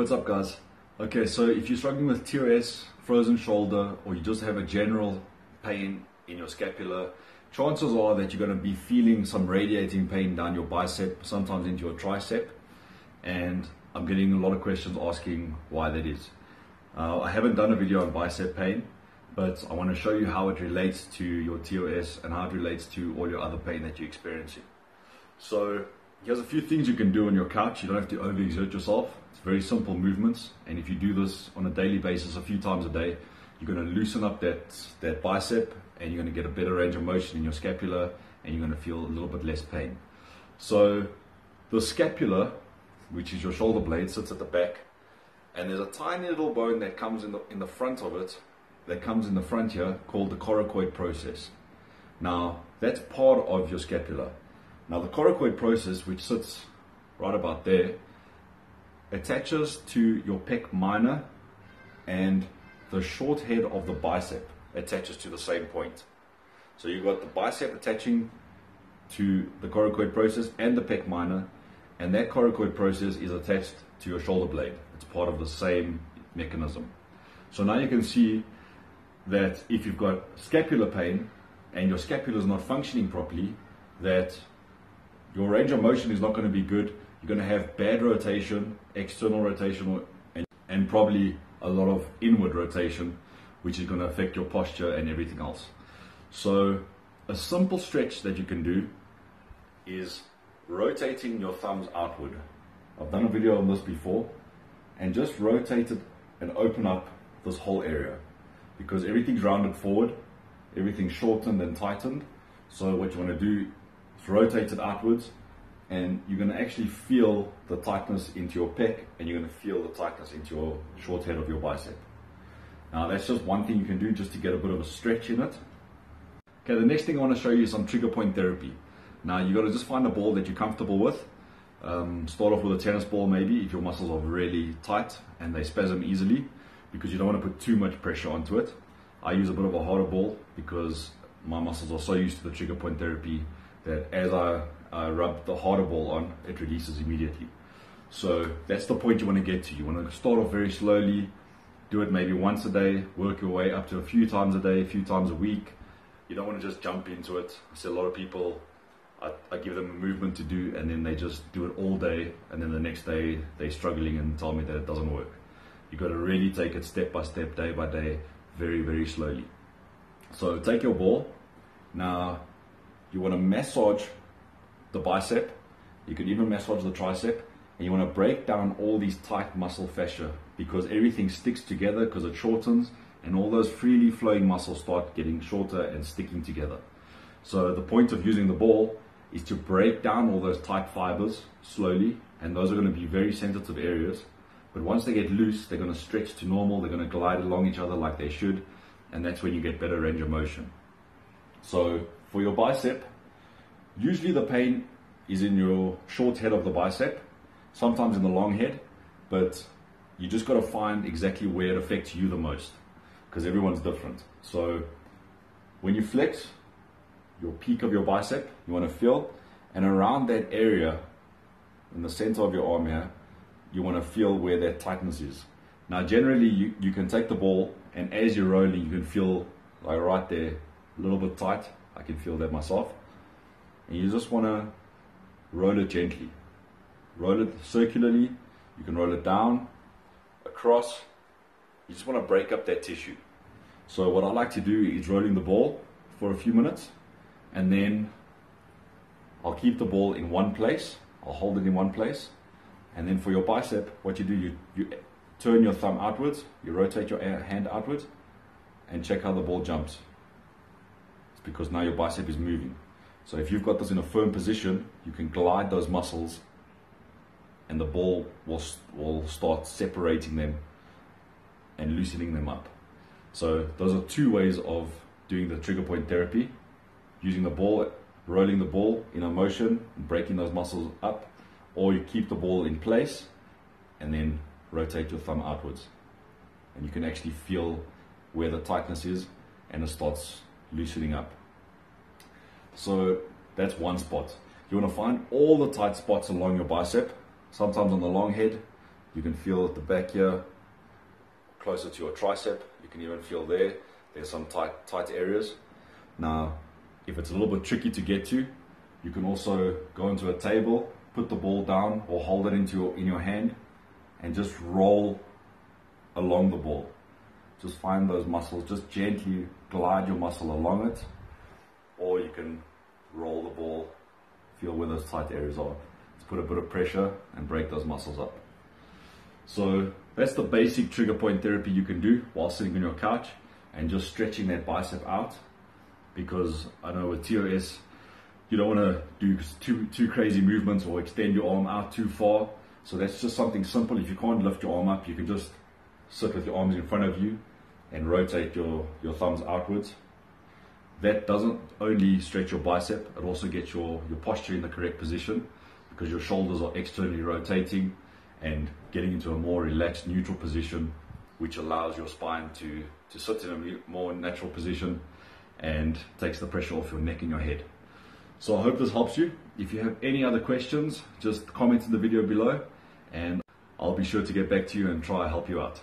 What's up, guys? Okay, so if you're struggling with TOS, frozen shoulder, or you just have a general pain in your scapula, chances are that you're going to be feeling some radiating pain down your bicep, sometimes into your tricep, and I'm getting a lot of questions asking why that is. I haven't done a video on bicep pain, but I want to show you how it relates to your TOS and how it relates to all your other pain that you're experiencing. So here's a few things you can do on your couch. You don't have to overexert yourself. It's very simple movements, and if you do this on a daily basis a few times a day, you're going to loosen up that bicep, and you're going to get a better range of motion in your scapula, and you're going to feel a little bit less pain. So the scapula, which is your shoulder blade, sits at the back, and there's a tiny little bone that comes in the front of it, that comes in the front here, called the coracoid process. Now that's part of your scapula. Now the coracoid process, which sits right about there, attaches to your pec minor, and the short head of the bicep attaches to the same point. So you've got the bicep attaching to the coracoid process and the pec minor, and that coracoid process is attached to your shoulder blade. It's part of the same mechanism. So now you can see that if you've got scapular pain and your scapula is not functioning properly, that your range of motion is not going to be good. You're going to have bad rotation, external rotation, and probably a lot of inward rotation, which is going to affect your posture and everything else. So a simple stretch that you can do is rotating your thumbs outward. I've done a video on this before, and just rotate it and open up this whole area, because everything's rounded forward, everything's shortened and tightened. So what you want to do is rotate it outwards, and you're going to actually feel the tightness into your pec, and you're going to feel the tightness into your short head of your bicep. Now that's just one thing you can do just to get a bit of a stretch in it. Okay, the next thing I want to show you is some trigger point therapy. Now you got to just find a ball that you're comfortable with. Start off with a tennis ball maybe if your muscles are really tight and they spasm easily, because you don't want to put too much pressure onto it. I use a bit of a harder ball because my muscles are so used to the trigger point therapy that as I rub the harder ball on, it releases immediately. So that's the point you want to get to. You want to start off very slowly, do it maybe once a day, work your way up to a few times a day, a few times a week. You don't want to just jump into it. I see a lot of people, I give them a movement to do, and then they just do it all day, and then the next day they're struggling and tell me that it doesn't work. You've got to really take it step by step, day by day, very, very slowly. So take your ball. Now you want to massage the bicep, you can even massage the tricep, and you want to break down all these tight muscle fascia, because everything sticks together because it shortens, and all those freely flowing muscles start getting shorter and sticking together. So the point of using the ball is to break down all those tight fibers slowly, and those are going to be very sensitive areas. But once they get loose, they're going to stretch to normal, they're going to glide along each other like they should, and that's when you get better range of motion. So for your bicep, usually the pain is in your short head of the bicep, sometimes in the long head, but you just got to find exactly where it affects you the most, because everyone's different. So when you flex your peak of your bicep, you want to feel, and around that area in the center of your arm here, you want to feel where that tightness is. Now generally you can take the ball, and as you're rolling you can feel like right there a little bit tight. I can feel that myself, and you just want to roll it gently, roll it circularly. You can roll it down, across. You just want to break up that tissue. So what I like to do is rolling the ball for a few minutes, and then I'll keep the ball in one place, I'll hold it in one place, and then for your bicep, what you do, you turn your thumb outwards, you rotate your hand outwards, and check how the ball jumps. It's because now your bicep is moving. So if you've got this in a firm position, you can glide those muscles, and the ball will start separating them and loosening them up. So those are two ways of doing the trigger point therapy: using the ball, rolling the ball in a motion, and breaking those muscles up, or you keep the ball in place and then rotate your thumb outwards, and you can actually feel where the tightness is, and it starts loosening up. So that's one spot. You want to find all the tight spots along your bicep, sometimes on the long head, You can feel at the back here, closer to your tricep. You can even feel there's some tight areas. Now, if it's a little bit tricky to get to, you can also go into a table, put the ball down or hold it in your hand and just roll along the ball. Just find those muscles, just gently glide your muscle along it, or you can roll the ball, feel where those tight areas are. Let's put a bit of pressure and break those muscles up. So that's the basic trigger point therapy you can do while sitting on your couch and just stretching that bicep out, because I know with TOS, you don't want to do too crazy movements or extend your arm out too far. So that's just something simple. If you can't lift your arm up, you can just sit with your arms in front of you and rotate your thumbs outwards. That doesn't only stretch your bicep, it also gets your posture in the correct position, because your shoulders are externally rotating and getting into a more relaxed neutral position, which allows your spine to sit in a more natural position and takes the pressure off your neck and your head. So I hope this helps you. If you have any other questions, just comment in the video below and I'll be sure to get back to you and try to help you out.